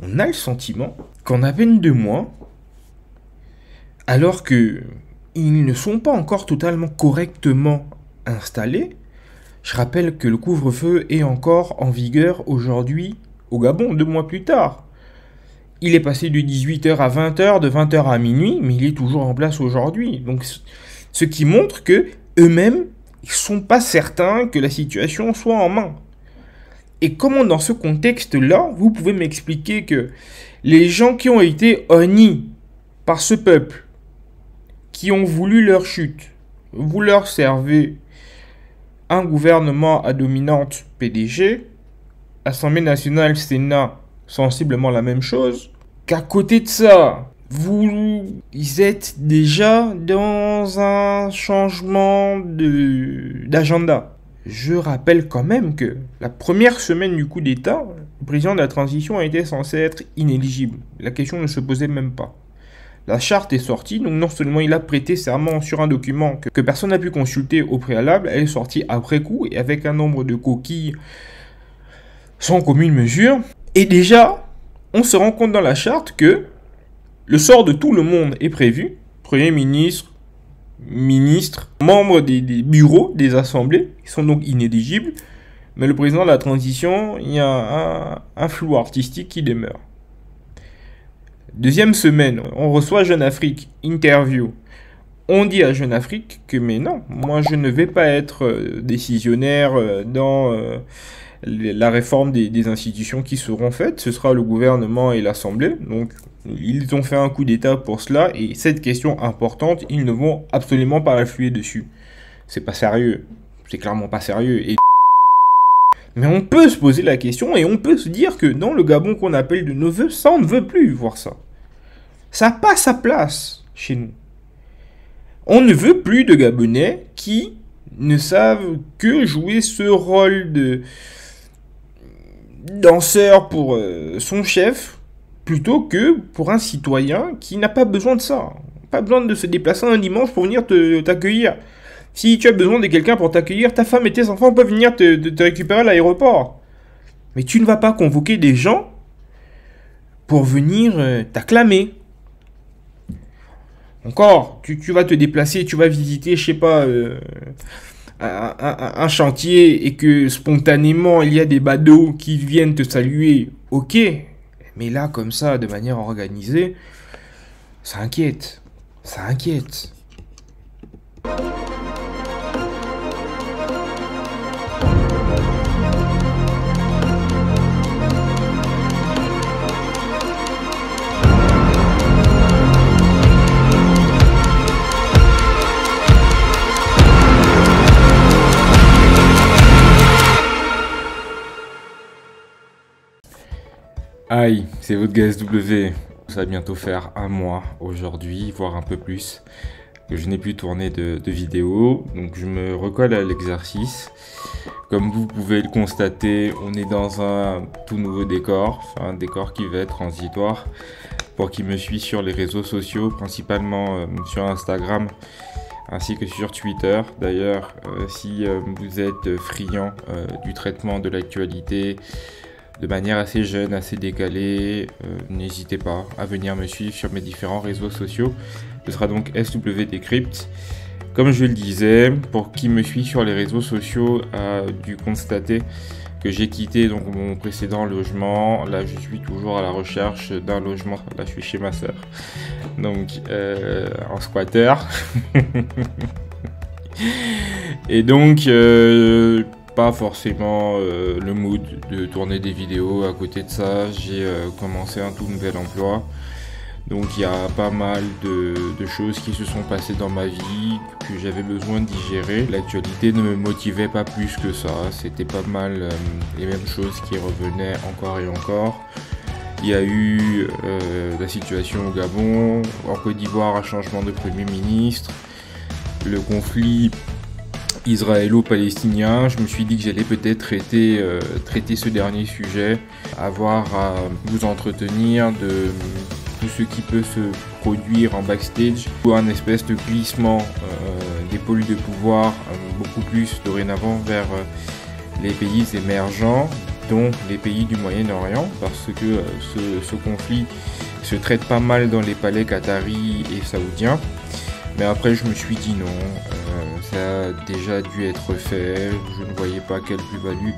On a le sentiment qu'en à peine 2 mois, alors que ils ne sont pas encore totalement correctement installés, je rappelle que le couvre-feu est encore en vigueur aujourd'hui au Gabon, 2 mois plus tard. Il est passé de 18h à 20h, de 20h à minuit, mais il est toujours en place aujourd'hui. Donc, ce qui montre que eux-mêmes, ils sont pas certains que la situation soit en main. Et comment dans ce contexte-là, vous pouvez m'expliquer que les gens qui ont été honnis par ce peuple, qui ont voulu leur chute, vous leur servez un gouvernement à dominante PDG, Assemblée nationale, Sénat, sensiblement la même chose, qu'à côté de ça, vous êtes déjà dans un changement d'agenda. Je rappelle quand même que la première semaine du coup d'État, le président de la transition a été censé être inéligible. La question ne se posait même pas. La charte est sortie, donc non seulement il a prêté serment sur un document que personne n'a pu consulter au préalable, elle est sortie après coup et avec un nombre de coquilles sans commune mesure. Et déjà, on se rend compte dans la charte que le sort de tout le monde est prévu. Premier ministre, ministres, membres des bureaux des assemblées, qui sont donc inéligibles. Mais le président de la transition, il y a un flou artistique qui demeure. Deuxième semaine, on reçoit Jeune Afrique, interview. On dit à Jeune Afrique que mais non, moi je ne vais pas être décisionnaire dans la réforme des institutions qui seront faites. Ce sera le gouvernement et l'Assemblée. Donc ils ont fait un coup d'État pour cela et cette question importante, ils ne vont absolument pas influer dessus. C'est pas sérieux. C'est clairement pas sérieux. Et mais on peut se poser la question et on peut se dire que dans le Gabon qu'on appelle de nos voeux, ça on ne veut plus voir ça. Ça n'a pas sa place chez nous. On ne veut plus de Gabonais qui ne savent que jouer ce rôle de danseur pour son chef plutôt que pour un citoyen qui n'a pas besoin de ça. Pas besoin de se déplacer un dimanche pour venir t'accueillir. Si tu as besoin de quelqu'un pour t'accueillir, ta femme et tes enfants peuvent venir te récupérer à l'aéroport. Mais tu ne vas pas convoquer des gens pour venir t'acclamer. Encore, tu vas te déplacer, tu vas visiter, je sais pas, un chantier et que spontanément il y a des badauds qui viennent te saluer. Ok, mais là, comme ça, de manière organisée, ça inquiète. Ça inquiète. Aïe, c'est votre gars SW. Ça va bientôt faire un mois aujourd'hui, voire un peu plus, que je n'ai plus tourné de vidéo. Donc je me recolle à l'exercice. Comme vous pouvez le constater, on est dans un tout nouveau décor. Enfin, un décor qui va être transitoire. Pour qui me suit sur les réseaux sociaux, principalement sur Instagram, ainsi que sur Twitter. D'ailleurs, si vous êtes friand du traitement de l'actualité, de manière assez jeune, assez décalée, n'hésitez pas à venir me suivre sur mes différents réseaux sociaux. Ce sera donc SW Decrypt. Comme je le disais, pour qui me suit sur les réseaux sociaux a dû constater que j'ai quitté donc mon précédent logement. Là, je suis toujours à la recherche d'un logement. Là, je suis chez ma sœur. Donc, en squatter. Et donc, pas forcément le mood de tourner des vidéos. À côté de ça, j'ai commencé un tout nouvel emploi. Donc il y a pas mal de choses qui se sont passées dans ma vie que j'avais besoin de digérer. L'actualité ne me motivait pas plus que ça. C'était pas mal les mêmes choses qui revenaient encore et encore. Il y a eu la situation au Gabon, en Côte d'Ivoire, un changement de Premier ministre, le conflit israélo-palestinien. Je me suis dit que j'allais peut-être traiter ce dernier sujet, avoir à vous entretenir de tout ce qui peut se produire en backstage, ou un espèce de glissement des pôles de pouvoir beaucoup plus dorénavant vers les pays émergents. dont les pays du Moyen-Orient, parce que ce conflit se traite pas mal dans les palais qataris et saoudiens. Mais après, je me suis dit non, ça a déjà dû être fait, je ne voyais pas quelle plus-value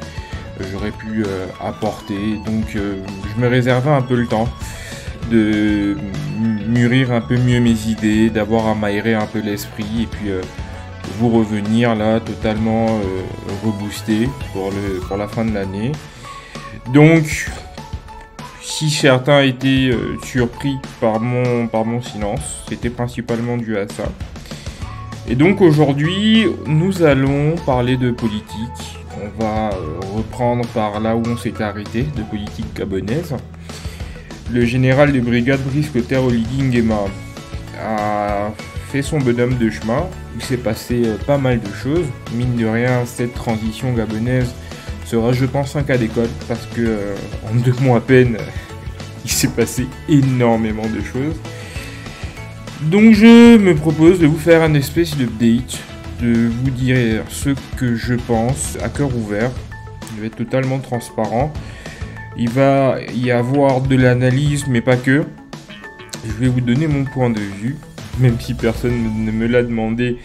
j'aurais pu apporter. Donc, je me réservais un peu le temps de mûrir un peu mieux mes idées, d'avoir à m'aérer un peu l'esprit, et puis vous revenir là totalement reboosté pour la fin de l'année. Donc, si certains étaient surpris par mon silence, c'était principalement dû à ça. Et donc aujourd'hui, nous allons parler de politique. On va reprendre par là où on s'est arrêté, de politique gabonaise. Le général de brigade Brice Clotaire Oligui Nguema a fait son bonhomme de chemin. Il s'est passé pas mal de choses. Mine de rien, cette transition gabonaise sera, je pense, un cas d'école, parce que en 2 mois à peine, il s'est passé énormément de choses. Donc je me propose de vous faire un espèce d'update, de vous dire ce que je pense à cœur ouvert. Je vais être totalement transparent. Il va y avoir de l'analyse, mais pas que. Je vais vous donner mon point de vue, même si personne ne me l'a demandé.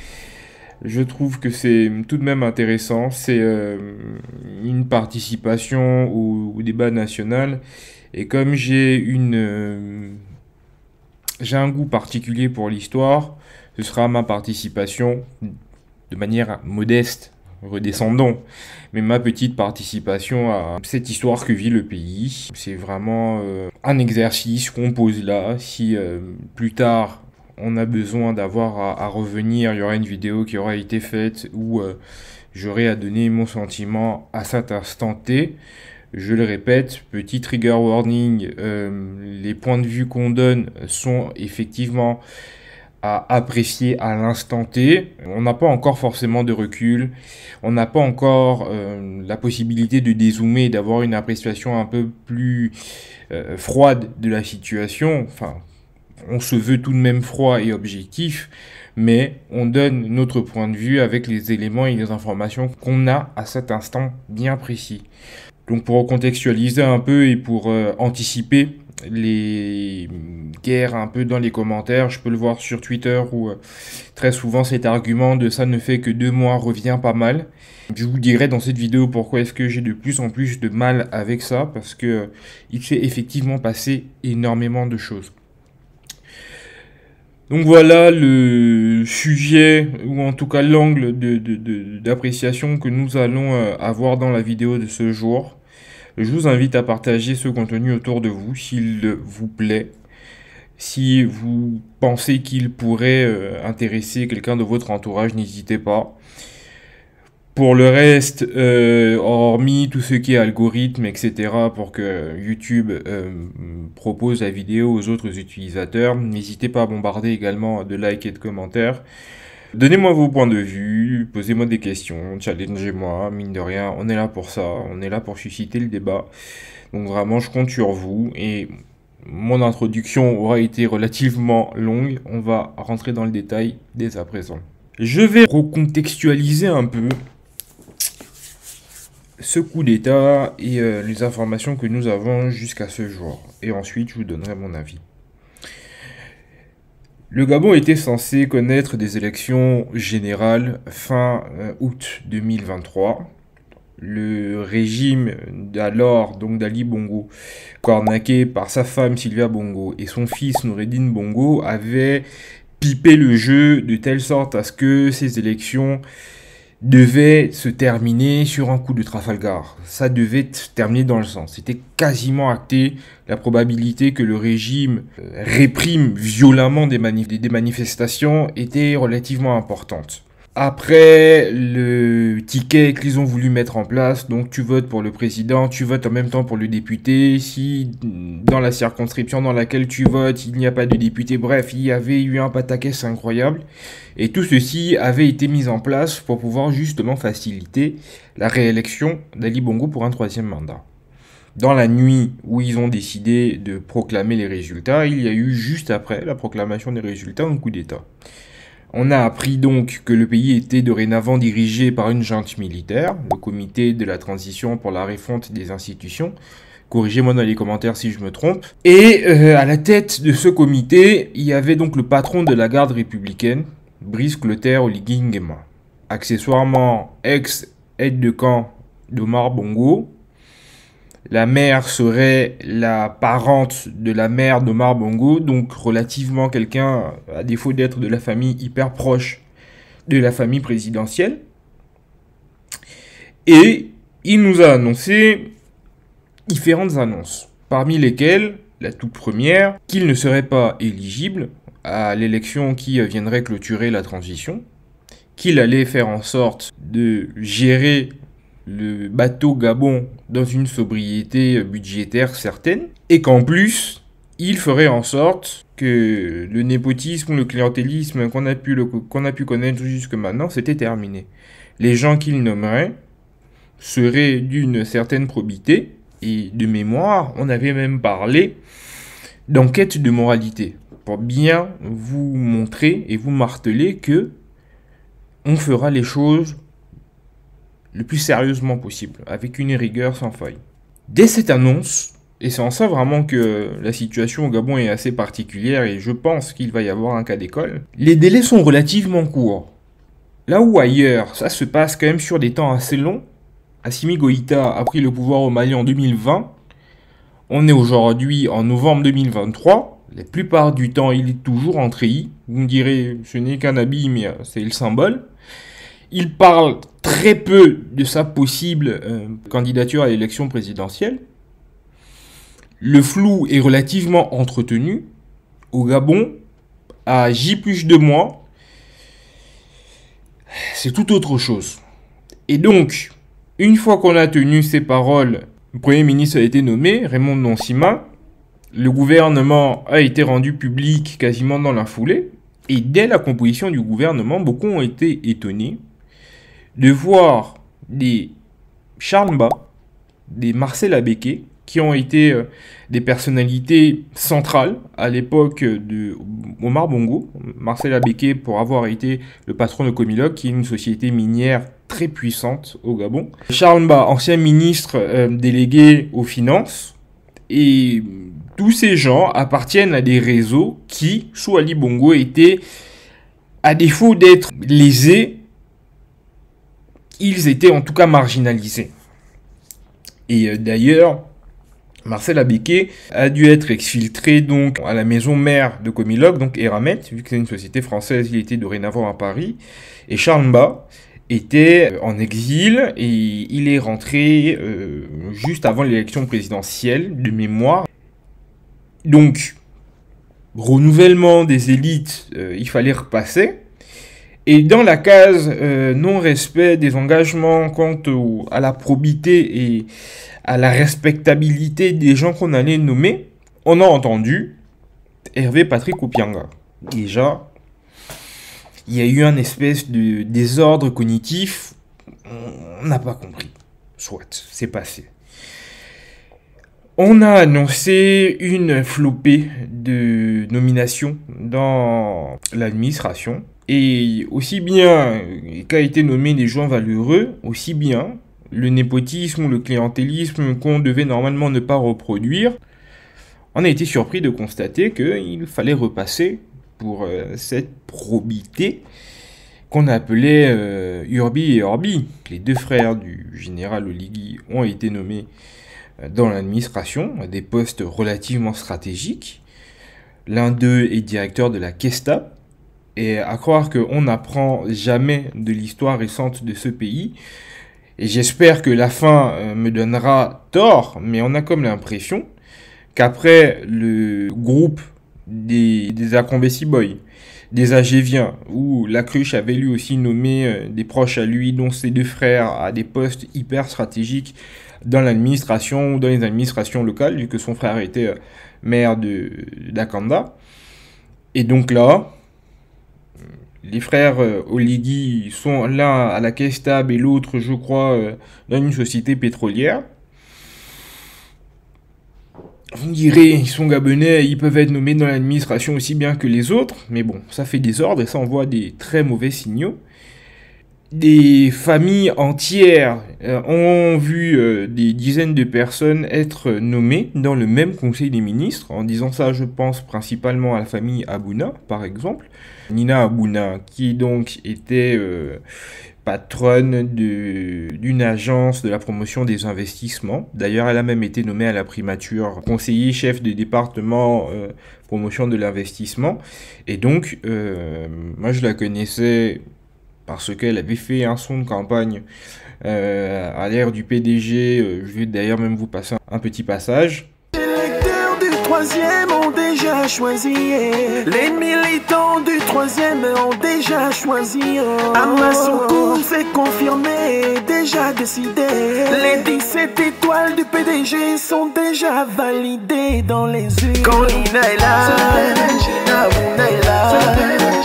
Je trouve que c'est tout de même intéressant. C'est une participation au débat national. Et comme j'ai un goût particulier pour l'histoire, ce sera ma participation de manière modeste, redescendons, mais ma petite participation à cette histoire que vit le pays. C'est vraiment un exercice qu'on pose là. Si plus tard on a besoin d'avoir à revenir, il y aura une vidéo qui aura été faite où j'aurai à donner mon sentiment à cet instant T. Je le répète, petit trigger warning, les points de vue qu'on donne sont effectivement à apprécier à l'instant T. On n'a pas encore forcément de recul, on n'a pas encore la possibilité de dézoomer et d'avoir une appréciation un peu plus froide de la situation. Enfin, on se veut tout de même froid et objectif, mais on donne notre point de vue avec les éléments et les informations qu'on a à cet instant bien précis. Donc pour contextualiser un peu et pour anticiper les guerres un peu dans les commentaires, je peux le voir sur Twitter où très souvent cet argument de ça ne fait que 2 mois revient pas mal. Je vous dirai dans cette vidéo pourquoi est-ce que j'ai de plus en plus de mal avec ça, parce que il s'est effectivement passé énormément de choses. Donc voilà le sujet, ou en tout cas l'angle d'appréciation que nous allons avoir dans la vidéo de ce jour. Je vous invite à partager ce contenu autour de vous s'il vous plaît. Si vous pensez qu'il pourrait intéresser quelqu'un de votre entourage, n'hésitez pas. Pour le reste, hormis tout ce qui est algorithme, etc., pour que YouTube propose la vidéo aux autres utilisateurs, n'hésitez pas à bombarder également de likes et de commentaires. Donnez-moi vos points de vue, posez-moi des questions, challengez-moi, mine de rien, on est là pour ça, on est là pour susciter le débat. Donc vraiment, je compte sur vous, et mon introduction aura été relativement longue, on va rentrer dans le détail dès à présent. Je vais recontextualiser un peu ce coup d'état et les informations que nous avons jusqu'à ce jour. Et ensuite, je vous donnerai mon avis. Le Gabon était censé connaître des élections générales fin août 2023. Le régime d'alors, donc d'Ali Bongo, cornaqué par sa femme Sylvia Bongo et son fils Noureddine Bongo, avait pipé le jeu de telle sorte à ce que ces élections devait se terminer sur un coup de Trafalgar. Ça devait terminer dans le sens. C'était quasiment acté la probabilité que le régime réprime violemment des manifestations était relativement importante. Après le ticket qu'ils ont voulu mettre en place, donc tu votes pour le président, tu votes en même temps pour le député. Si dans la circonscription dans laquelle tu votes, il n'y a pas de député, bref, il y avait eu un pataquès incroyable. Et tout ceci avait été mis en place pour pouvoir justement faciliter la réélection d'Ali Bongo pour un 3e mandat. Dans la nuit où ils ont décidé de proclamer les résultats, il y a eu juste après la proclamation des résultats un coup d'État. On a appris donc que le pays était dorénavant dirigé par une junte militaire, le comité de la transition pour la refonte des institutions. Corrigez-moi dans les commentaires si je me trompe. Et à la tête de ce comité, il y avait donc le patron de la garde républicaine, Brice Clotaire Oligui Nguema. Accessoirement, ex-aide de camp d'Omar Bongo. La mère serait la parente de la mère d'Omar Bongo, donc relativement quelqu'un, à défaut d'être de la famille hyper proche de la famille présidentielle. Et il nous a annoncé différentes annonces, parmi lesquelles la toute première, qu'il ne serait pas éligible à l'élection qui viendrait clôturer la transition, qu'il allait faire en sorte de gérer le bateau Gabon dans une sobriété budgétaire certaine, et qu'en plus, il ferait en sorte que le népotisme ou le clientélisme qu'on a pu connaître jusque maintenant, c'était terminé. Les gens qu'il nommerait seraient d'une certaine probité, et de mémoire, on avait même parlé d'enquête de moralité, pour bien vous montrer et vous marteler que on fera les choses le plus sérieusement possible, avec une rigueur sans faille. Dès cette annonce, et c'est en ça vraiment que la situation au Gabon est assez particulière et je pense qu'il va y avoir un cas d'école, les délais sont relativement courts. Là où ailleurs, ça se passe quand même sur des temps assez longs, Assimi Goïta a pris le pouvoir au Mali en 2020, on est aujourd'hui en novembre 2023, la plupart du temps il est toujours en treillis, vous me direz ce n'est qu'un habit mais c'est le symbole. Il parle très peu de sa possible candidature à l'élection présidentielle. Le flou est relativement entretenu. Au Gabon, à J+2 mois, c'est tout autre chose. Et donc, une fois qu'on a tenu ces paroles, le Premier ministre a été nommé, Raymond Nonsima. Le gouvernement a été rendu public quasiment dans la foulée. Et dès la composition du gouvernement, beaucoup ont été étonnés de voir des Charles Mba, des Marcel Abeke, qui ont été des personnalités centrales à l'époque de Omar Bongo. Marcel Abeke pour avoir été le patron de Comilog, qui est une société minière très puissante au Gabon. Charles Mba, ancien ministre délégué aux finances. Et tous ces gens appartiennent à des réseaux qui, sous Ali Bongo, étaient, à défaut d'être lésés, ils étaient en tout cas marginalisés. Et d'ailleurs, Marcel Abeke a dû être exfiltré donc à la maison mère de Comilog, donc Eramet, vu que c'est une société française, il était dorénavant à Paris. Et Charles Mba était en exil et il est rentré juste avant l'élection présidentielle de mémoire. Donc, renouvellement des élites, il fallait repasser. Et dans la case non-respect des engagements quant à la probité et à la respectabilité des gens qu'on allait nommer, on a entendu Hervé Patrick Opianga. Déjà, il y a eu un espèce de désordre cognitif, on n'a pas compris. Soit, c'est passé. On a annoncé une flopée de nominations dans l'administration. Et aussi bien qu'a été nommé des gens valeureux, aussi bien le népotisme ou le clientélisme qu'on devait normalement ne pas reproduire, on a été surpris de constater qu'il fallait repasser pour cette probité qu'on appelait Urbi et Orbi. Les deux frères du général Oligui ont été nommés dans l'administration à des postes relativement stratégiques. L'un d'eux est directeur de la Kesta. Et à croire qu'on n'apprend jamais de l'histoire récente de ce pays. Et j'espère que la fin me donnera tort, mais on a comme l'impression qu'après le groupe des Akombesi Boys, des Agéviens, où la Cruche avait lui aussi nommé des proches à lui, dont ses deux frères, à des postes hyper stratégiques dans l'administration ou dans les administrations locales, vu que son frère était maire d'Akanda. Et donc là, les frères Oligui sont l'un à la Caisse Tab et l'autre, je crois, dans une société pétrolière. Vous me direz, ils sont gabonais, ils peuvent être nommés dans l'administration aussi bien que les autres, mais bon, ça fait des ordres et ça envoie des très mauvais signaux. Des familles entières ont vu des dizaines de personnes être nommées dans le même conseil des ministres. En disant ça, je pense principalement à la famille Abouna, par exemple. Nina Abouna, qui donc était patronne d'une agence de la promotion des investissements. D'ailleurs, elle a même été nommée à la primature conseiller chef de département promotion de l'investissement. Et donc, moi, je la connaissais parce qu'elle avait fait un son de campagne à l'ère du PDG. Je vais d'ailleurs même vous passer un petit passage. Les lecteurs du troisième ont déjà choisi. Les militants du troisième ont déjà choisi. Amasoko c'est confirmé, déjà décidé. Les 17 étoiles du PDG sont déjà validées dans les urnes. Quand Nina est là, Gina Abouna est là.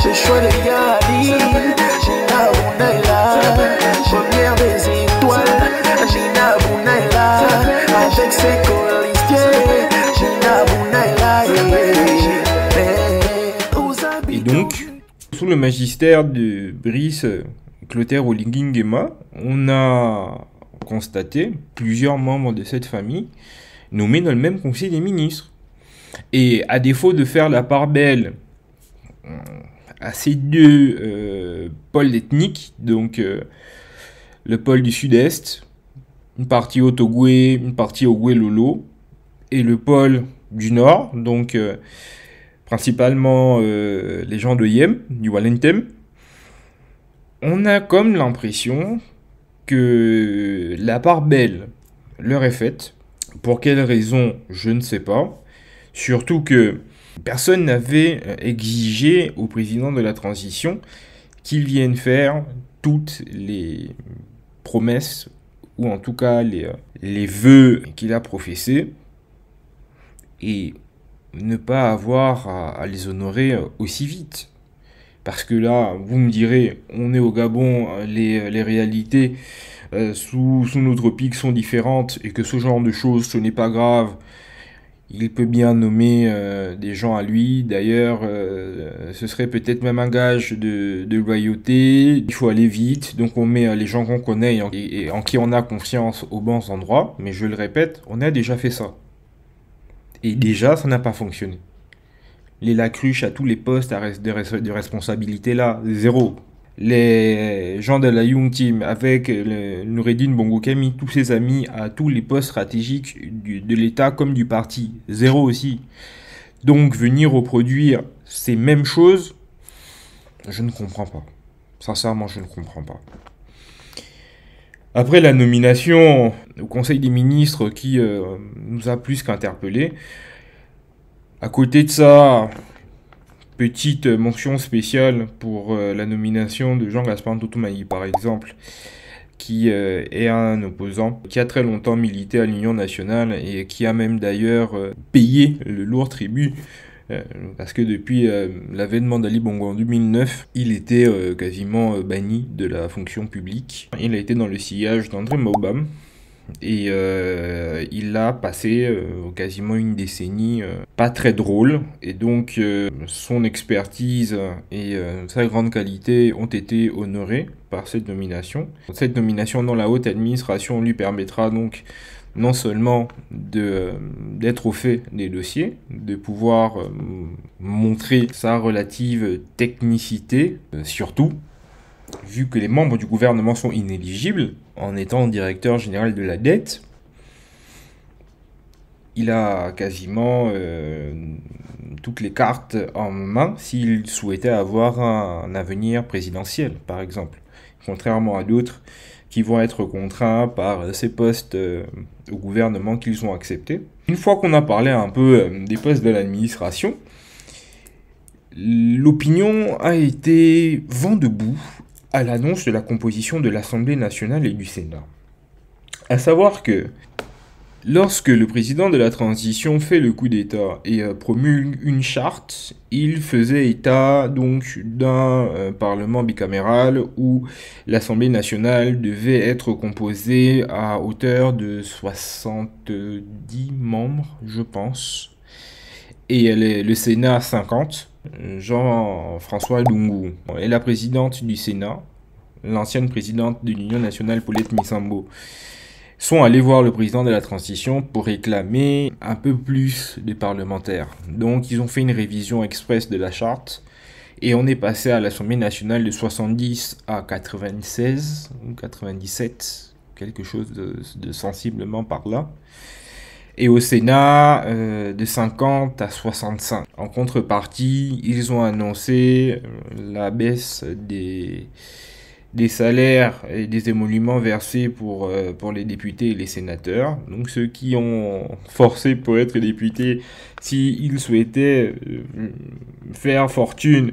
J'ai choisi les gars à dire. Gina Abouna est là. Première des étoiles. Gina Abouna est là. Avec ses colistiers. Gina Abouna est là. Et donc, sous le magistère de Brice Clotaire Oligui Nguema, on a constaté plusieurs membres de cette famille nommés dans le même conseil des ministres. Et à défaut de faire la part belle à ces deux pôles ethniques, donc le pôle du sud-est, une partie Otogoué, une partie Ogoué-Lolo, et le pôle du nord, donc principalement les gens de Yem, du Walentem, on a comme l'impression que la part belle leur est faite. Pour quelle raison, je ne sais pas. Surtout que personne n'avait exigé au président de la transition qu'il vienne faire toutes les promesses, ou en tout cas les vœux qu'il a professés, et ne pas avoir à les honorer aussi vite. Parce que là, vous me direz, on est au Gabon, les réalités sous notre pic sont différentes, et que ce genre de choses, ce n'est pas grave. Il peut bien nommer des gens à lui. D'ailleurs, ce serait peut-être même un gage de loyauté. Il faut aller vite. Donc on met les gens qu'on connaît et en qui on a confiance aux bons endroits. Mais je le répète, on a déjà fait ça. Et déjà, ça n'a pas fonctionné. Les lacruches à tous les postes de responsabilité là, zéro. Les gens de la Young Team avec Noureddine Bongokemi, tous ses amis à tous les postes stratégiques de l'État comme du parti, zéro aussi. Donc venir reproduire ces mêmes choses, je ne comprends pas. Sincèrement, je ne comprends pas. Après la nomination au Conseil des ministres qui nous a plus qu'interpellés, à côté de ça, petite mention spéciale pour la nomination de Jean-Gaspard Ntoutoumani, par exemple, qui est un opposant qui a très longtemps milité à l'Union nationale et qui a même d'ailleurs payé le lourd tribut, parce que depuis l'avènement d'Ali Bongo en 2009, il était quasiment banni de la fonction publique. Il a été dans le sillage d'André Maubam. Et il a passé quasiment une décennie pas très drôle. Et donc son expertise et sa grande qualité ont été honorées par cette nomination. Cette nomination dans la haute administration lui permettra donc non seulement d'être au fait des dossiers, de pouvoir montrer sa relative technicité, surtout vu que les membres du gouvernement sont inéligibles, en étant directeur général de la dette, il a quasiment toutes les cartes en main s'il souhaitait avoir un avenir présidentiel, par exemple. Contrairement à d'autres qui vont être contraints par ces postes au gouvernement qu'ils ont acceptés. Une fois qu'on a parlé un peu des postes de l'administration, l'opinion a été vent debout à l'annonce de la composition de l'Assemblée nationale et du Sénat. À savoir que Lorsque le président de la transition fait le coup d'État et promulgue une charte, il faisait état donc d'un parlement bicaméral où l'Assemblée nationale devait être composée à hauteur de 70 membres, je pense, et le Sénat 50. Jean-François Lungu est la présidente du Sénat, l'ancienne présidente de l'Union nationale Paulette Misambo, sont allés voir le président de la transition pour réclamer un peu plus de parlementaires. Donc ils ont fait une révision express de la charte et on est passé à l'Assemblée nationale de 70 à 96 ou 97, quelque chose de sensiblement par là. Et au Sénat, de 50 à 65. En contrepartie, ils ont annoncé la baisse des salaires et des émoluments versés pour les députés et les sénateurs. Donc ceux qui ont forcé pour être députés, s'ils souhaitaient faire fortune,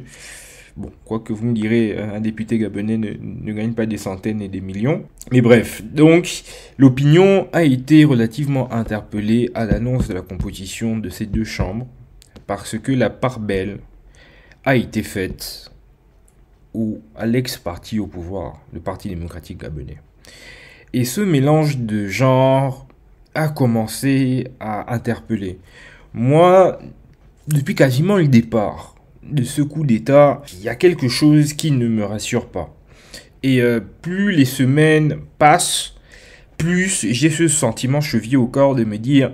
bon, quoi que vous me direz, un député gabonais ne gagne pas des centaines et des millions. Mais bref, donc l'opinion a été relativement interpellée à l'annonce de la composition de ces deux chambres, parce que la part belle a été faite à l'ex-parti au pouvoir, le Parti démocratique gabonais. Et ce mélange de genres a commencé à interpeller. Moi, depuis quasiment le départ de ce coup d'État, il y a quelque chose qui ne me rassure pas. Et plus les semaines passent, plus j'ai ce sentiment chevillé au corps de me dire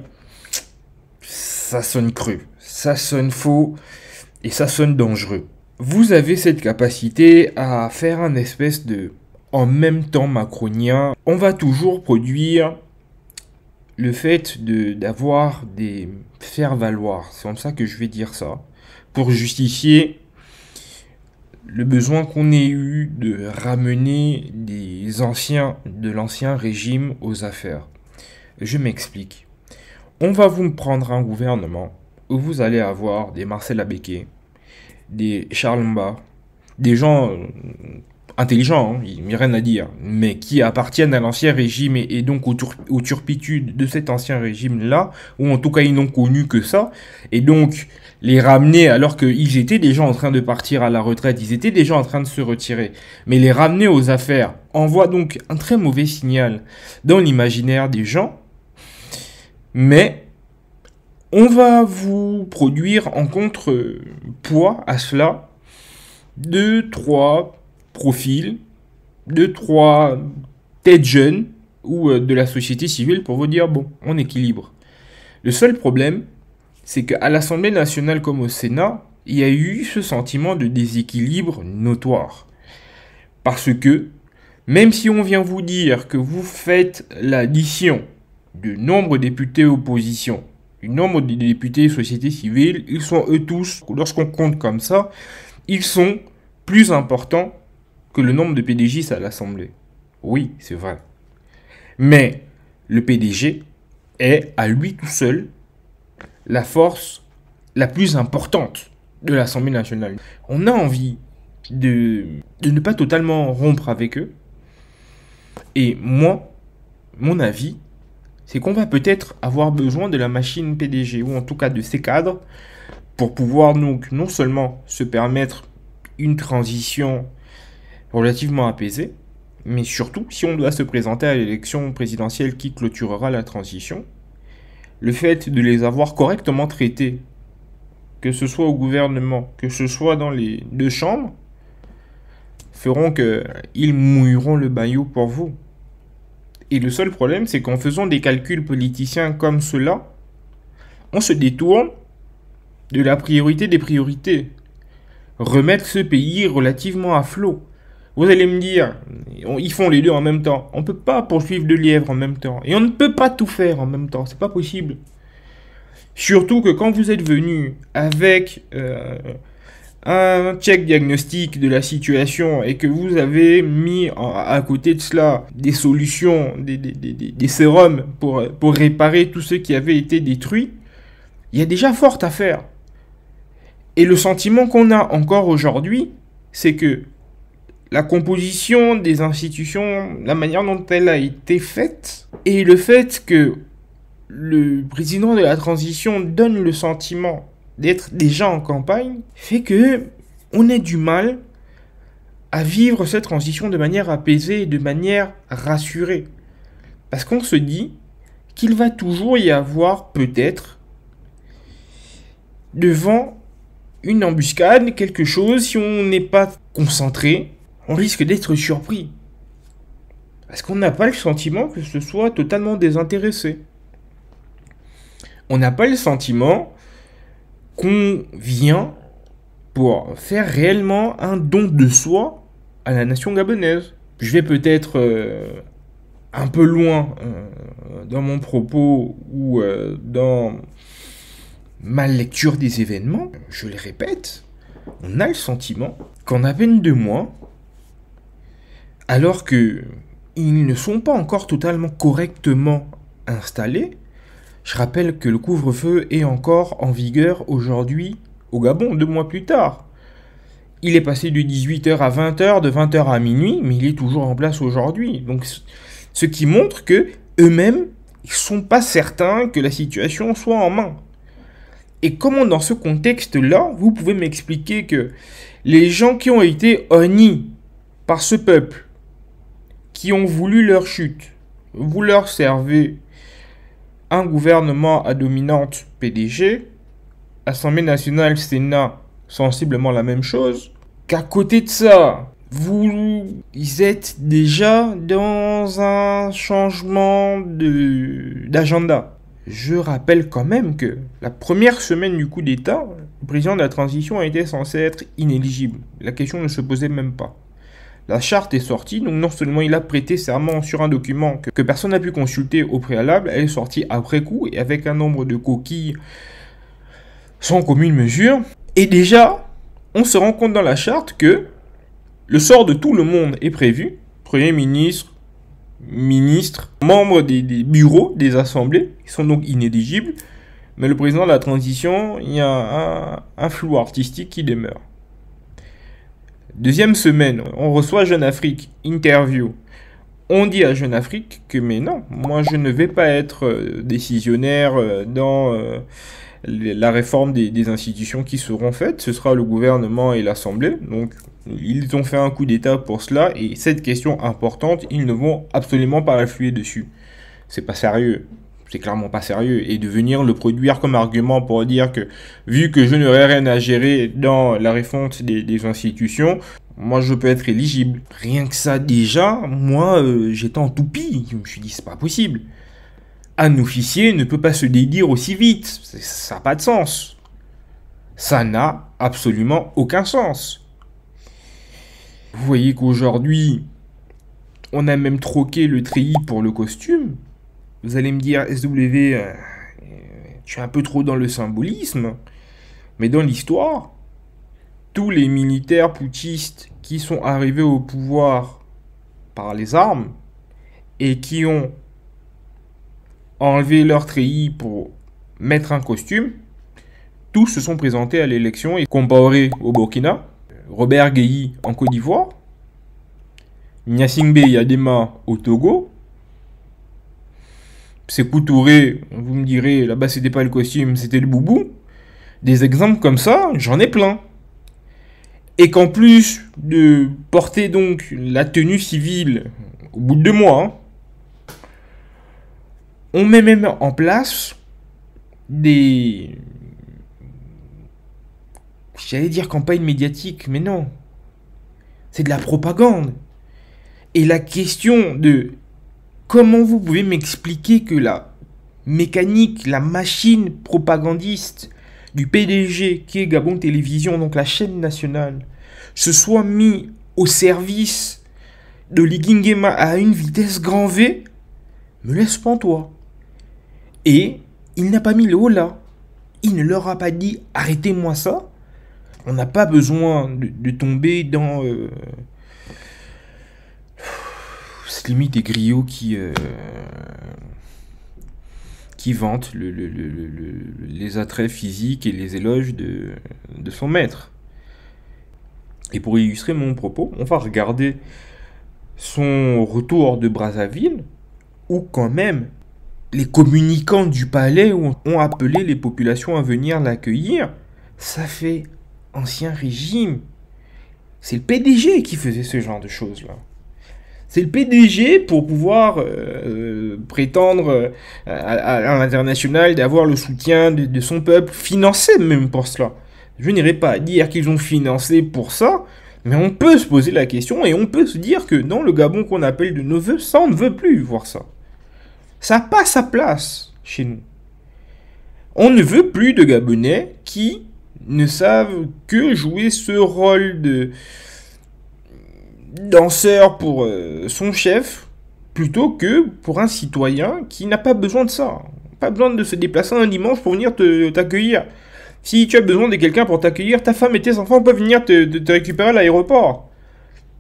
ça sonne creux, ça sonne faux et ça sonne dangereux. Vous avez cette capacité à faire un espèce de en même temps macronien. On va toujours produire le fait d'avoir des faire-valoir, c'est comme ça que je vais dire ça, pour justifier le besoin qu'on ait eu de ramener de l'ancien régime aux affaires. Je m'explique. On va vous prendre un gouvernement où vous allez avoir des Marcel Abeke, des Charles Mba, des gens intelligents, hein, il n'y a rien à dire, mais qui appartiennent à l'ancien régime et donc aux turpitudes de cet ancien régime-là, ou en tout cas ils n'ont connu que ça, et donc les ramener alors qu'ils étaient déjà en train de partir à la retraite, ils étaient déjà en train de se retirer, mais les ramener aux affaires envoie donc un très mauvais signal dans l'imaginaire des gens, mais on va vous produire en contrepoids à cela 2-3 profils, 2-3 têtes jeunes ou de la société civile pour vous dire bon, on équilibre. Le seul problème, c'est qu'à l'Assemblée nationale comme au Sénat, il y a eu ce sentiment de déséquilibre notoire. Parce que, même si on vient vous dire que vous faites l'addition du nombre de députés opposition, du nombre de députés société civile, ils sont eux tous, lorsqu'on compte comme ça, ils sont plus importants que le nombre de PDG à l'Assemblée. Oui, c'est vrai. Mais le PDG est à lui tout seul la force la plus importante de l'Assemblée nationale. On a envie de ne pas totalement rompre avec eux. Et moi, mon avis, c'est qu'on va peut-être avoir besoin de la machine PDG, ou en tout cas de ses cadres, pour pouvoir donc non seulement se permettre une transition relativement apaisée, mais surtout, si on doit se présenter à l'élection présidentielle qui clôturera la transition, le fait de les avoir correctement traités, que ce soit au gouvernement, que ce soit dans les deux chambres, feront qu'ils mouilleront le maillot pour vous. Et le seul problème, c'est qu'en faisant des calculs politiciens comme cela, on se détourne de la priorité des priorités. Remettre ce pays relativement à flot. Vous allez me dire, ils font les deux en même temps. On ne peut pas poursuivre deux lièvres en même temps. Et on ne peut pas tout faire en même temps. C'est pas possible. Surtout que quand vous êtes venu avec un check diagnostic de la situation et que vous avez mis à côté de cela des solutions, des sérums pour réparer tout ce qui avait été détruit, il y a déjà fort à faire. Et le sentiment qu'on a encore aujourd'hui, c'est que la composition des institutions, la manière dont elle a été faite, et le fait que le président de la transition donne le sentiment d'être déjà en campagne, fait que on a du mal à vivre cette transition de manière apaisée et de manière rassurée. Parce qu'on se dit qu'il va toujours y avoir peut-être devant une embuscade, quelque chose, si on n'est pas concentré, on risque d'être surpris. Parce qu'on n'a pas le sentiment que ce soit totalement désintéressé. On n'a pas le sentiment qu'on vient pour faire réellement un don de soi à la nation gabonaise. Je vais peut-être un peu loin dans mon propos ou dans ma lecture des événements. Je le répète, on a le sentiment qu'en à peine 2 mois, alors que ils ne sont pas encore totalement correctement installés, je rappelle que le couvre-feu est encore en vigueur aujourd'hui au Gabon, 2 mois plus tard. Il est passé de 18h à 20h, de 20h à minuit, mais il est toujours en place aujourd'hui. Donc, ce qui montre que eux-mêmes, ils sont pas certains que la situation soit en main. Et comment dans ce contexte-là, vous pouvez m'expliquer que les gens qui ont été honnis par ce peuple, qui ont voulu leur chute, vous leur servez un gouvernement à dominante PDG, Assemblée nationale, Sénat, sensiblement la même chose, qu'à côté de ça, vous êtes déjà dans un changement d'agenda. Je rappelle quand même que la première semaine du coup d'État, le président de la transition a été censé être inéligible. La question ne se posait même pas. La charte est sortie, donc non seulement il a prêté serment sur un document que personne n'a pu consulter au préalable, elle est sortie après coup et avec un nombre de coquilles sans commune mesure. Et déjà, on se rend compte dans la charte que le sort de tout le monde est prévu. Premier ministre, ministres, membres des bureaux, des assemblées, qui sont donc inéligibles. Mais le président de la transition, il y a un flou artistique qui demeure. Deuxième semaine, on reçoit Jeune Afrique, interview. On dit à Jeune Afrique que mais non, moi je ne vais pas être décisionnaire dans la réforme des institutions qui seront faites. Ce sera le gouvernement et l'Assemblée. Donc ils ont fait un coup d'État pour cela et cette question importante, ils ne vont absolument pas influer dessus. C'est pas sérieux. C'est clairement pas sérieux. Et de venir le produire comme argument pour dire que, vu que je n'aurai rien à gérer dans la refonte des institutions, moi je peux être éligible. Rien que ça déjà, moi j'étais en toupie. Je me suis dit c'est pas possible. Un officier ne peut pas se dédire aussi vite. Ça n'a pas de sens. Ça n'a absolument aucun sens. Vous voyez qu'aujourd'hui, on a même troqué le treillis pour le costume. Vous allez me dire, SW, tu es un peu trop dans le symbolisme. Mais dans l'histoire, tous les militaires putschistes qui sont arrivés au pouvoir par les armes et qui ont enlevé leur treillis pour mettre un costume, tous se sont présentés à l'élection et Compaoré au Burkina, Robert Guéhi en Côte d'Ivoire, Gnassingbé Yadema au Togo, Sékou Touré, vous me direz, là-bas c'était pas le costume, c'était le boubou. Des exemples comme ça, j'en ai plein. Et qu'en plus de porter donc la tenue civile au bout de 2 mois, on met même en place des... J'allais dire campagne médiatique, mais non. C'est de la propagande. Et la question de... Comment vous pouvez m'expliquer que la mécanique, la machine propagandiste du PDG, qui est Gabon Télévision, donc la chaîne nationale, se soit mis au service de l'Iguingema à une vitesse grand V, me laisse pantois. Et il n'a pas mis le haut là. Il ne leur a pas dit « Arrêtez-moi ça ». On n'a pas besoin de tomber dans... cette limite des griots qui vantent les attraits physiques et les éloges de son maître. Et pour illustrer mon propos, on va regarder son retour de Brazzaville, où quand même, les communicants du palais ont appelé les populations à venir l'accueillir. Ça fait ancien régime. C'est le PDG qui faisait ce genre de choses-là. C'est le PDG pour pouvoir prétendre à l'international d'avoir le soutien de son peuple, financé même pour cela. Je n'irai pas dire qu'ils ont financé pour ça, mais on peut se poser la question et on peut se dire que dans le Gabon qu'on appelle de nos voeux, ça on ne veut plus voir ça. Ça n'a pas sa place chez nous. On ne veut plus de Gabonais qui ne savent que jouer ce rôle de danseur pour son chef, plutôt que pour un citoyen qui n'a pas besoin de ça. Pas besoin de se déplacer un dimanche pour venir t'accueillir. Si tu as besoin de quelqu'un pour t'accueillir, ta femme et tes enfants peuvent venir te récupérer à l'aéroport.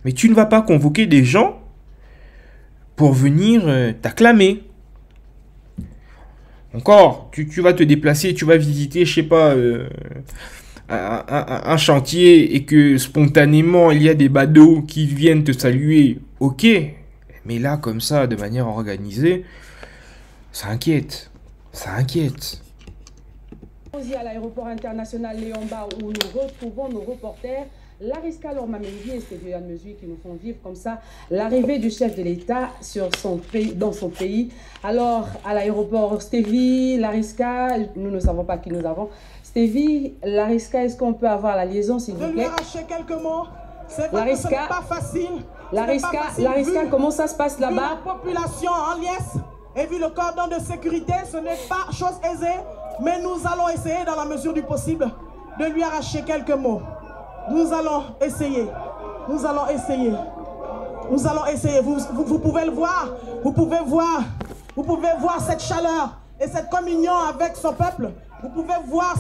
Mais tu ne vas pas convoquer des gens pour venir t'acclamer. Encore, tu vas te déplacer, tu vas visiter, je sais pas, un chantier et que spontanément il y a des badauds qui viennent te saluer, ok. Mais là, comme ça, de manière organisée, ça inquiète. Ça inquiète. À l'aéroport international Léon Bar où nous retrouvons nos reporters Lariska Lormamendi et Stéphane Mesui qui nous font vivre comme ça l'arrivée du chef de l'État dans son pays. Alors à l'aéroport Stéphie, Lariska, nous ne savons pas qui nous avons. Stéphie, Lariska, est-ce qu'on peut avoir la liaison s'il vous plaît? Je lui arracher quelques mots. C'est vrai que ce n'est pas facile. Lariska, comment ça se passe là-bas? La population en liesse et vu le cordon de sécurité, ce n'est pas chose aisée. Mais nous allons essayer dans la mesure du possible de lui arracher quelques mots. Nous allons essayer. Nous allons essayer. Nous allons essayer. Vous pouvez le voir. Vous pouvez voir cette chaleur et cette communion avec son peuple. Vous pouvez voir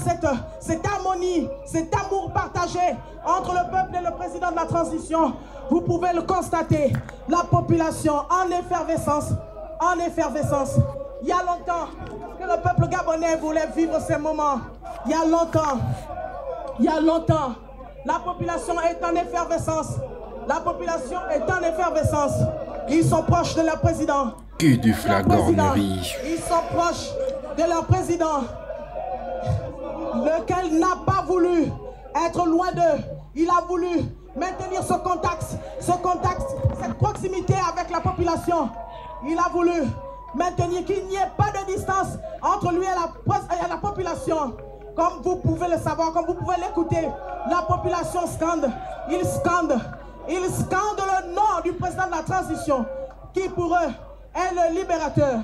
cette harmonie, cet amour partagé entre le peuple et le président de la transition. Vous pouvez le constater. La population en effervescence. En effervescence. Il y a longtemps que le peuple gabonais voulait vivre ces moments. Il y a longtemps. Il y a longtemps. La population est en effervescence. La population est en effervescence. Ils sont proches de leur président. Que de flagornerie. Ils sont proches de leur président, lequel n'a pas voulu être loin d'eux. Il a voulu maintenir ce contact, cette proximité avec la population. Il a voulu maintenir qu'il n'y ait pas de distance entre lui et la population. Comme vous pouvez le savoir, comme vous pouvez l'écouter, la population scande. Ils scandent le nom du président de la transition, qui pour eux est le libérateur.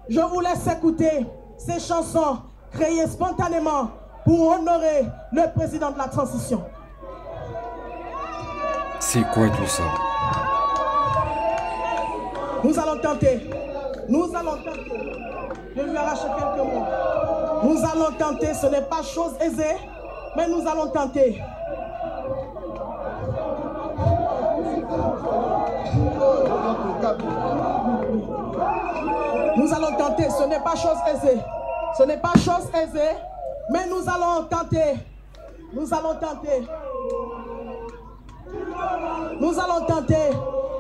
Je vous laisse écouter ces chansons créées spontanément pour honorer le président de la transition. C'est quoi tout ça? Nous allons tenter de lui arracher quelques mots. Nous allons tenter, ce n'est pas chose aisée, mais nous allons tenter. Nous allons tenter, ce n'est pas chose aisée. Ce n'est pas chose aisée, mais nous allons tenter. Nous allons tenter. Nous allons tenter.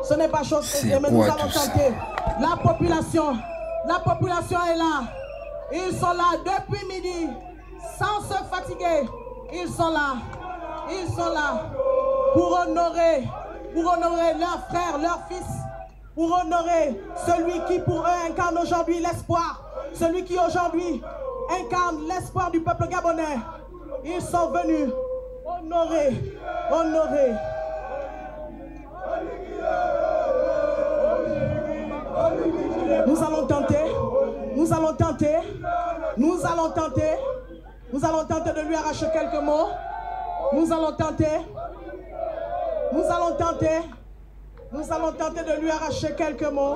Ce n'est pas chose aisée, mais nous allons tenter. La population est là. Ils sont là depuis midi, sans se fatiguer. Ils sont là pour honorer leurs frères, leurs fils, pour honorer celui qui pour eux incarne aujourd'hui l'espoir, celui qui aujourd'hui incarne l'espoir du peuple gabonais. Ils sont venus honorer. Nous allons tenter de lui arracher quelques mots. Nous allons tenter de lui arracher quelques mots.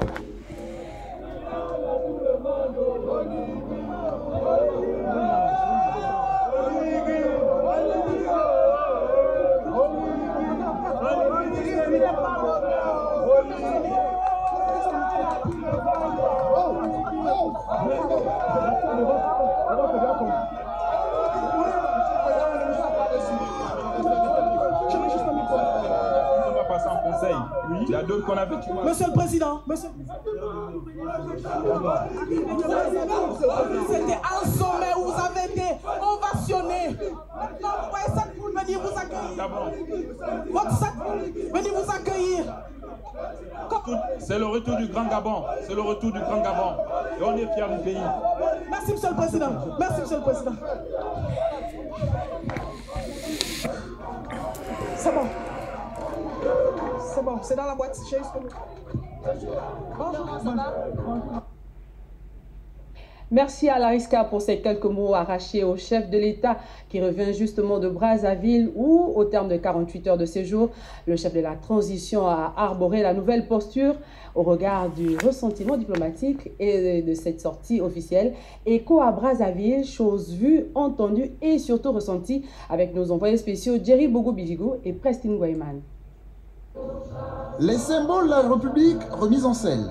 Oui. Il y a d'autres qu'on a fait. Monsieur le Président, c'était un sommet où vous avez été ovationné. Maintenant, vous voyez ça, venir vous accueillir. Votre sac, venir vous accueillir. C'est le retour du Grand Gabon. C'est le retour du Grand Gabon. Et on est fiers du pays. Merci, Monsieur le Président. Merci, Monsieur le Président. C'est bon. C'est bon, c'est dans la boîte. Bonjour. Merci à Lariska pour ces quelques mots arrachés au chef de l'État qui revient justement de Brazzaville où, au terme de 48 heures de séjour, le chef de la transition a arboré la nouvelle posture au regard du ressentiment diplomatique et de cette sortie officielle. Écho à Brazzaville, chose vue, entendue et surtout ressentie avec nos envoyés spéciaux Jerry Bogo-Bijigo et Preston Guayman. Les symboles de la République remis en selle.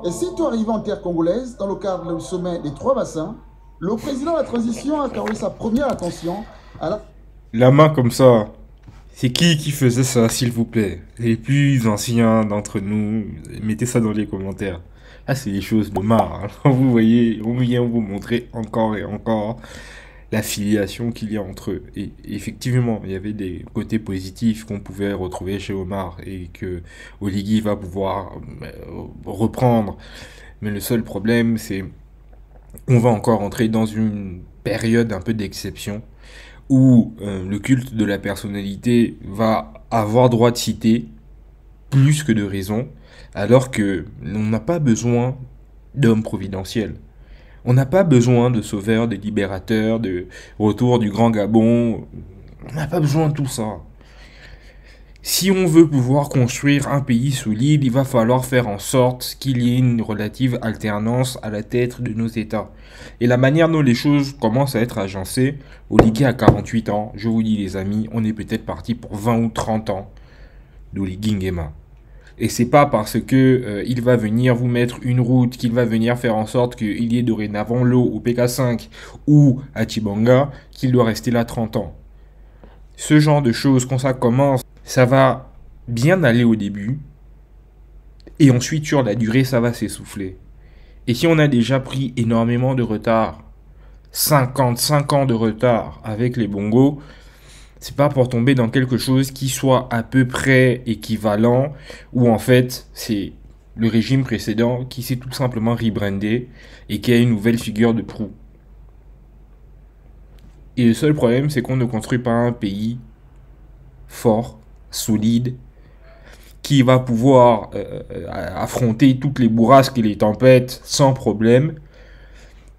Et sitôt arrivé en terre congolaise, dans le cadre du sommet des 3 bassins, le président de la transition a accordé sa première attention à la... La main comme ça, c'est qui faisait ça, s'il vous plaît? Les plus anciens d'entre nous, mettez ça dans les commentaires. Là, c'est des choses de marre. Hein. Vous voyez, on vient vous montrer encore et encore la filiation qu'il y a entre eux. Et effectivement, il y avait des côtés positifs qu'on pouvait retrouver chez Omar et que Oligui va pouvoir reprendre. Mais le seul problème, c'est qu'on va encore entrer dans une période un peu d'exception où le culte de la personnalité va avoir droit de citer plus que de raison, alors que l'on n'a pas besoin d'hommes providentiels. On n'a pas besoin de sauveurs, de libérateurs, de retour du Grand Gabon. On n'a pas besoin de tout ça. Si on veut pouvoir construire un pays solide, il va falloir faire en sorte qu'il y ait une relative alternance à la tête de nos États. Et la manière dont les choses commencent à être agencées, Oligui a 48 ans, je vous dis les amis, on est peut-être parti pour 20 ou 30 ans d'Oligui Nguema. Et c'est pas parce que il va venir vous mettre une route, qu'il va venir faire en sorte qu'il y ait dorénavant l'eau au PK5 ou à Tchibanga, qu'il doit rester là 30 ans. Ce genre de choses, quand ça commence, ça va bien aller au début, et ensuite sur la durée, ça va s'essouffler. Et si on a déjà pris énormément de retard, 55 ans de retard avec les bongos, c'est pas pour tomber dans quelque chose qui soit à peu près équivalent, ou en fait, c'est le régime précédent qui s'est tout simplement rebrandé et qui a une nouvelle figure de proue. Et le seul problème, c'est qu'on ne construit pas un pays fort, solide, qui va pouvoir affronter toutes les bourrasques et les tempêtes sans problème.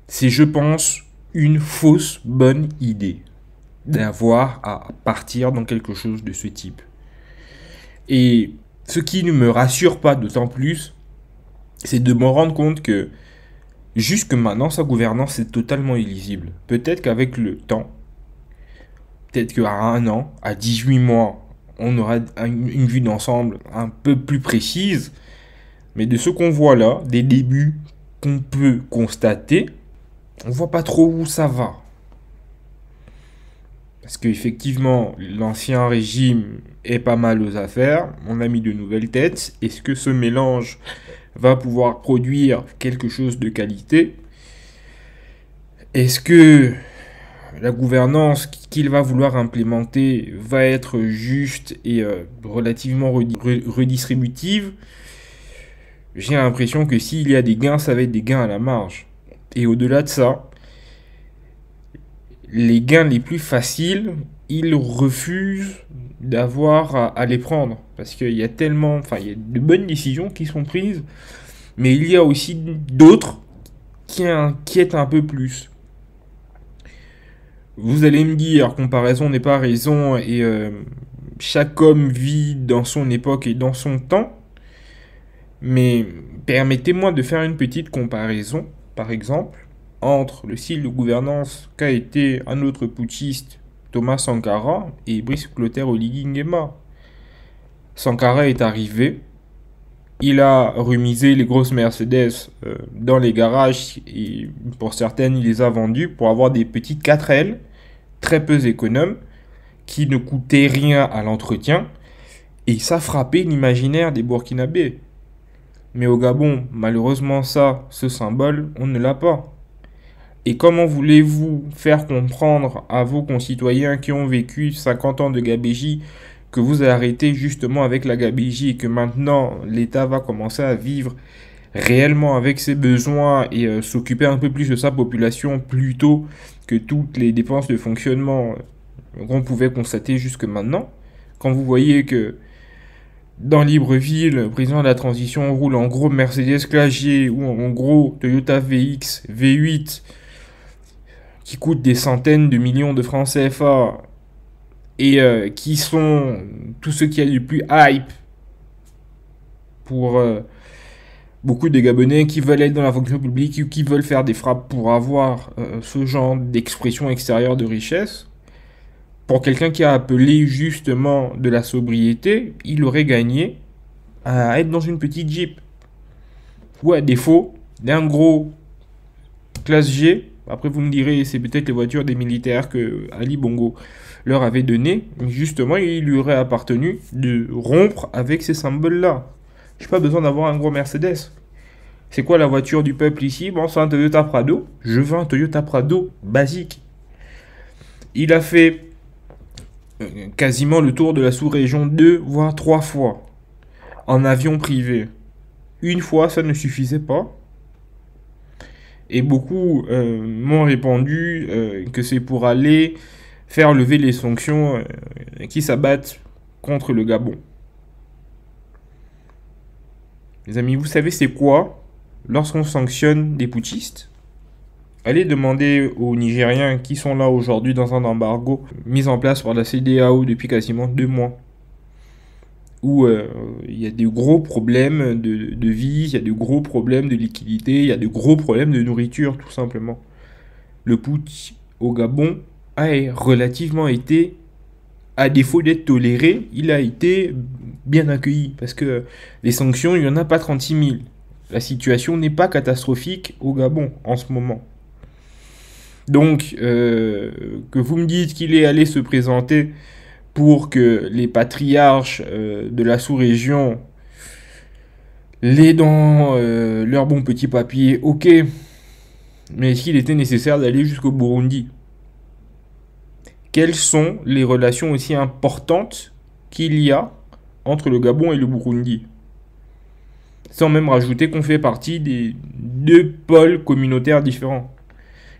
C'est, je pense, une fausse bonne idée d'avoir à partir dans quelque chose de ce type. Et ce qui ne me rassure pas d'autant plus, c'est de me rendre compte que jusque maintenant, sa gouvernance est totalement illisible. Peut-être qu'avec le temps, peut-être qu'à 1 an, à 18 mois, on aura une vue d'ensemble un peu plus précise. Mais de ce qu'on voit là, des débuts qu'on peut constater, on voit pas trop où ça va. Parce qu'effectivement, l'ancien régime est pas mal aux affaires. On a mis de nouvelles têtes. Est-ce que ce mélange va pouvoir produire quelque chose de qualité? Est-ce que la gouvernance qu'il va vouloir implémenter va être juste et relativement redistributive? J'ai l'impression que s'il y a des gains, ça va être des gains à la marge. Et au-delà de ça, les gains les plus faciles, ils refusent d'avoir à les prendre. Parce qu'il y a tellement... Enfin, il y a de bonnes décisions qui sont prises, mais il y a aussi d'autres qui inquiètent un peu plus. Vous allez me dire, comparaison n'est pas raison, et chaque homme vit dans son époque et dans son temps. Mais permettez-moi de faire une petite comparaison, par exemple, entre le style de gouvernance qu'a été un autre putschiste, Thomas Sankara, et Brice Clotaire Oligui Nguema. Sankara est arrivé, il a remisé les grosses Mercedes dans les garages, et pour certaines, il les a vendues pour avoir des petites 4L, très peu économes, qui ne coûtait rien à l'entretien, et ça frappait l'imaginaire des Burkinabés. Mais au Gabon, malheureusement ce symbole, on ne l'a pas. Et comment voulez-vous faire comprendre à vos concitoyens qui ont vécu 50 ans de gabégie que vous avez arrêté justement avec la gabégie et que maintenant l'État va commencer à vivre réellement avec ses besoins et s'occuper un peu plus de sa population plutôt que toutes les dépenses de fonctionnement qu'on pouvait constater jusque maintenant? Quand vous voyez que dans Libreville, le président de la transition roule en gros Mercedes Classe G ou en gros Toyota VX, V8 qui coûtent des centaines de millions de francs CFA et qui sont tout ce qu'il y a de plus hype pour beaucoup de Gabonais qui veulent être dans la fonction publique ou qui veulent faire des frappes pour avoir ce genre d'expression extérieure de richesse. Pour quelqu'un qui a appelé justement de la sobriété, il aurait gagné à être dans une petite Jeep. Ou à défaut d'un gros Classe G. Après, vous me direz, c'est peut-être les voitures des militaires que Ali Bongo leur avait donné. Justement, il lui aurait appartenu de rompre avec ces symboles-là. Je n'ai pas besoin d'avoir un gros Mercedes. C'est quoi la voiture du peuple ici? Bon, c'est un Toyota Prado. Je veux un Toyota Prado basique. Il a fait quasiment le tour de la sous-région 2, voire 3 fois. En avion privé. Une fois, ça ne suffisait pas. Et beaucoup m'ont répondu que c'est pour aller faire lever les sanctions qui s'abattent contre le Gabon. Les amis, vous savez c'est quoi lorsqu'on sanctionne des putschistes? Allez demander aux Nigériens qui sont là aujourd'hui dans un embargo mis en place par la CEDEAO depuis quasiment 2 mois. Où il y a des gros problèmes de vie, il y a de gros problèmes de liquidité, il y a de gros problèmes de nourriture tout simplement. Le putsch au Gabon a relativement été, à défaut d'être toléré, il a été bien accueilli. Parce que les sanctions, il n'y en a pas 36 000. La situation n'est pas catastrophique au Gabon en ce moment. Donc, que vous me dites qu'il est allé se présenter pour que les patriarches de la sous-région l'aient dans leur bon petit papier, ok. Mais est-ce qu'il était nécessaire d'aller jusqu'au Burundi? Quelles sont les relations aussi importantes qu'il y a entre le Gabon et le Burundi? Sans même rajouter qu'on fait partie des 2 pôles communautaires différents.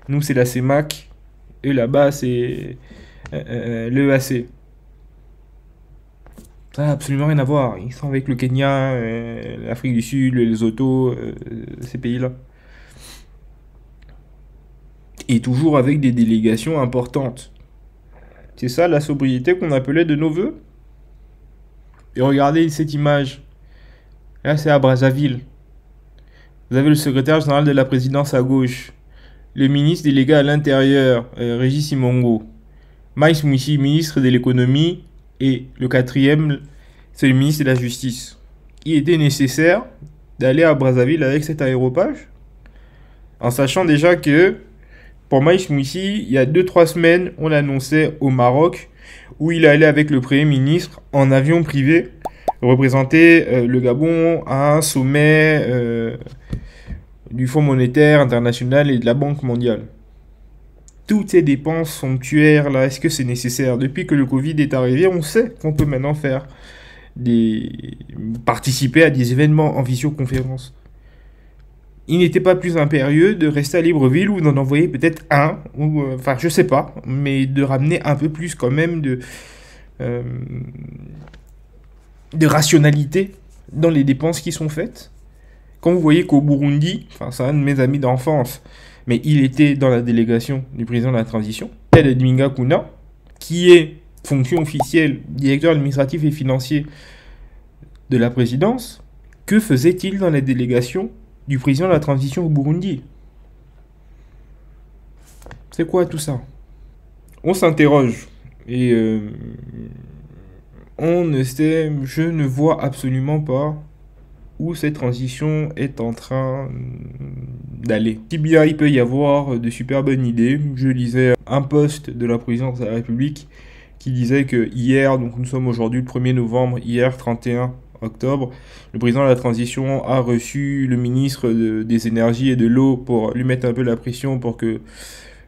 Nous, c'est la CEMAC, et là-bas, c'est l'EAC. Ça n'a absolument rien à voir. Ils sont avec le Kenya, l'Afrique du Sud, le Lesotho, ces pays-là. Et toujours avec des délégations importantes. C'est ça la sobriété qu'on appelait de nos voeux. Et regardez cette image. Là, c'est à Brazzaville. Vous avez le secrétaire général de la présidence à gauche. Le ministre délégué à l'intérieur, Régis Simongo. Maïs Mouissi, ministre de l'économie. Et le 4e, c'est le ministre de la justice. Il était nécessaire d'aller à Brazzaville avec cet aéropage. En sachant déjà que, pour Maïs Mouissi, il y a 2-3 semaines, on l'annonçait au Maroc, où il allait avec le Premier ministre en avion privé représenter le Gabon à un sommet du Fonds monétaire international et de la Banque mondiale. Toutes ces dépenses somptuaires là, est-ce que c'est nécessaire? Depuis que le Covid est arrivé, on sait qu'on peut maintenant participer à des événements en visioconférence. Il n'était pas plus impérieux de rester à Libreville ou d'en envoyer peut-être un, ou enfin je sais pas, mais de ramener un peu plus quand même de rationalité dans les dépenses qui sont faites. Quand vous voyez qu'au Burundi, enfin c'est un de mes amis d'enfance, mais il était dans la délégation du président de la transition, Ted Dminga Kuna, qui est fonction officielle, directeur administratif et financier de la présidence, que faisait-il dans la délégation du président de la transition au Burundi? C'est quoi tout ça? On s'interroge et on ne sait, je ne vois absolument pas où cette transition est en train d'aller. Si bien il peut y avoir de super bonnes idées, je lisais un post de la présidence de la République qui disait que hier, donc nous sommes aujourd'hui le 1er novembre, hier 31 octobre, le président de la transition a reçu le ministre des énergies et de l'eau pour lui mettre un peu la pression pour que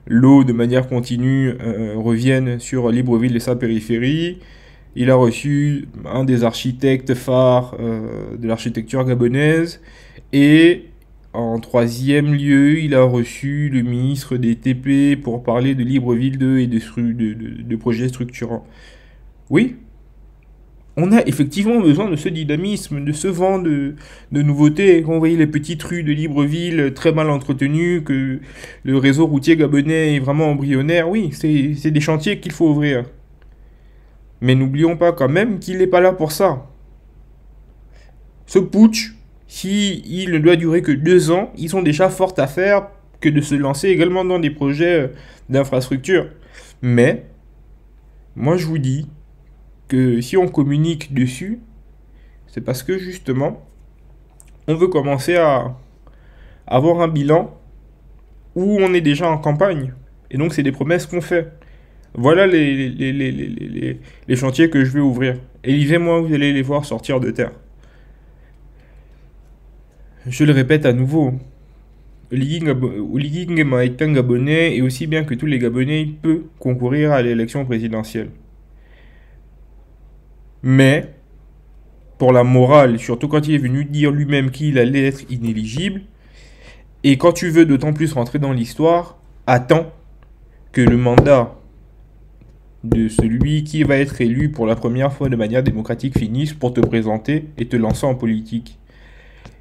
l'eau de manière continue revienne sur Libreville et sa périphérie. Il a reçu un des architectes phares de l'architecture gabonaise et en troisième lieu, il a reçu le ministre des TP pour parler de Libreville 2 et de projets structurants. Oui, on a effectivement besoin de ce dynamisme, de ce vent de nouveautés. Quand vous voyez les petites rues de Libreville très mal entretenues, que le réseau routier gabonais est vraiment embryonnaire, oui, c'est des chantiers qu'il faut ouvrir. Mais n'oublions pas quand même qu'il n'est pas là pour ça. Ce putsch, s'il ne doit durer que 2 ans, ils ont déjà fort à faire que de se lancer également dans des projets d'infrastructure. Mais, moi je vous dis que si on communique dessus, c'est parce que justement, on veut commencer à avoir un bilan où on est déjà en campagne. Et donc c'est des promesses qu'on fait. Voilà les chantiers que je vais ouvrir. Et moi, vous allez les voir sortir de terre. Je le répète à nouveau. Oligui Nguema est un Gabonais et aussi bien que tous les Gabonais, il peut concourir à l'élection présidentielle. Mais, pour la morale, surtout quand il est venu dire lui-même qu'il allait être inéligible, et quand tu veux d'autant plus rentrer dans l'histoire, attends que le mandat de celui qui va être élu pour la première fois de manière démocratique finisse pour te présenter et te lancer en politique.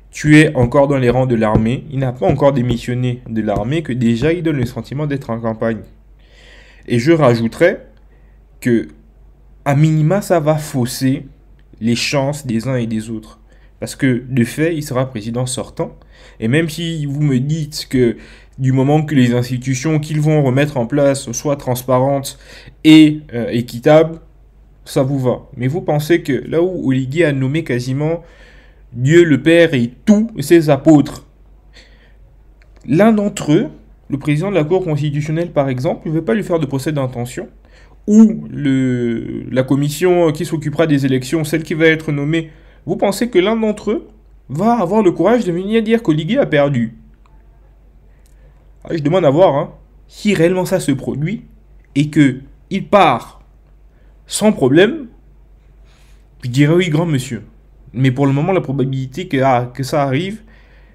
Tu es encore dans les rangs de l'armée, il n'a pas encore démissionné de l'armée, que déjà il donne le sentiment d'être en campagne. Et je rajouterais que, à minima, ça va fausser les chances des uns et des autres. Parce que, de fait, il sera président sortant. Et même si vous me dites que du moment que les institutions qu'ils vont remettre en place soient transparentes et équitables, ça vous va. Mais vous pensez que là où Oligui a nommé quasiment Dieu le Père et tous ses apôtres, l'un d'entre eux, le président de la Cour constitutionnelle par exemple, ne veut pas lui faire de procès d'intention, ou la commission qui s'occupera des élections, celle qui va être nommée, vous pensez que l'un d'entre eux va avoir le courage de venir dire qu'Oligui a perdu? Je demande à voir hein, si réellement ça se produit et qu'il part sans problème, je dirais oui, grand monsieur. Mais pour le moment, la probabilité que ça arrive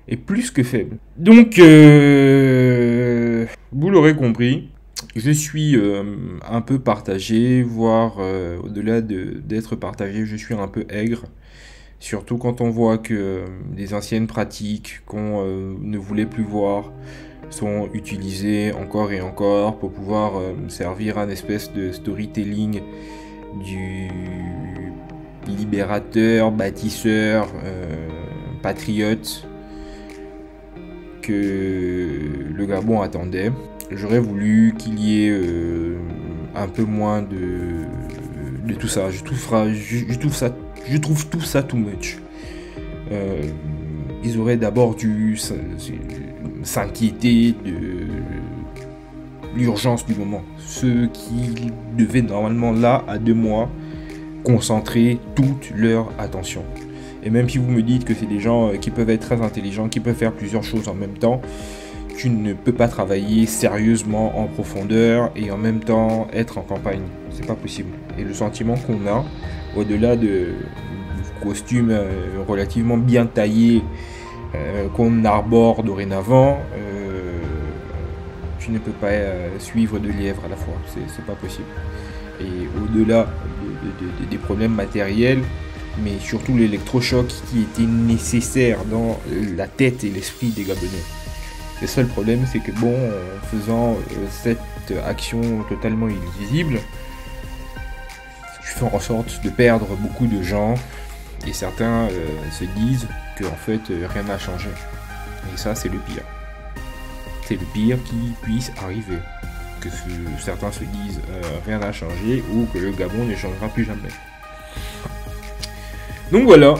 est plus que faible. Donc, vous l'aurez compris, je suis un peu partagé, voire au-delà d'être partagé, je suis un peu aigre. Surtout quand on voit que des anciennes pratiques qu'on ne voulait plus voir sont utilisées encore et encore pour pouvoir servir un espèce de storytelling du libérateur, bâtisseur, patriote que le Gabon attendait. J'aurais voulu qu'il y ait un peu moins de tout ça. Je trouve tout ça too much. Ils auraient d'abord dû s'inquiéter de l'urgence du moment. Ceux qui devaient normalement là, à 2 mois, concentrer toute leur attention. Et même si vous me dites que c'est des gens qui peuvent être très intelligents, qui peuvent faire plusieurs choses en même temps, tu ne peux pas travailler sérieusement en profondeur et en même temps être en campagne. C'est pas possible. Et le sentiment qu'on a, au-delà du costume relativement bien taillé qu'on arbore dorénavant, tu ne peux pas suivre 2 lièvres à la fois. C'est pas possible. Et au-delà des problèmes matériels, mais surtout l'électrochoc qui était nécessaire dans la tête et l'esprit des Gabonais. Le seul problème, c'est que bon, en faisant cette action totalement illisible, tu fais en sorte de perdre beaucoup de gens, et certains se disent que en fait rien n'a changé. Et ça, c'est le pire. C'est le pire qui puisse arriver. Que certains se disent rien n'a changé ou que le Gabon ne changera plus jamais. Donc voilà,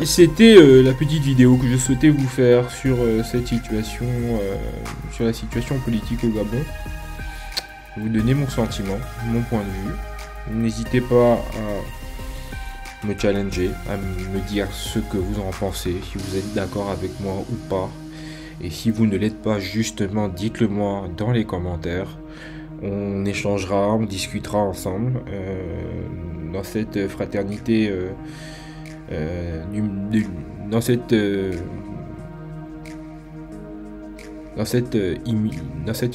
c'était la petite vidéo que je souhaitais vous faire sur cette situation, sur la situation politique au Gabon. Vous donner mon sentiment, mon point de vue. N'hésitez pas à me challenger, à me dire ce que vous en pensez, si vous êtes d'accord avec moi ou pas. Et si vous ne l'êtes pas, justement, dites-le moi dans les commentaires. On échangera, on discutera ensemble dans cette fraternité, dans cette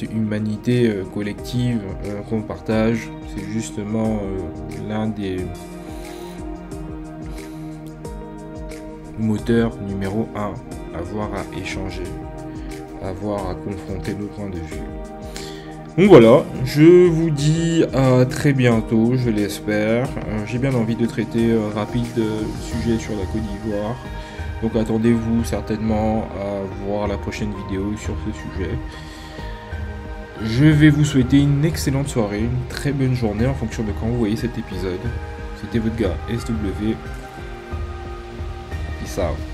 humanité collective qu'on partage. C'est justement l'un des moteurs numéro 1, avoir à échanger, avoir à confronter nos points de vue. Donc voilà, je vous dis à très bientôt, je l'espère. J'ai bien envie de traiter rapide le sujet sur la Côte d'Ivoire. Donc attendez-vous certainement à voir la prochaine vidéo sur ce sujet. Je vais vous souhaiter une excellente soirée, une très bonne journée en fonction de quand vous voyez cet épisode. C'était votre gars SW. Peace out.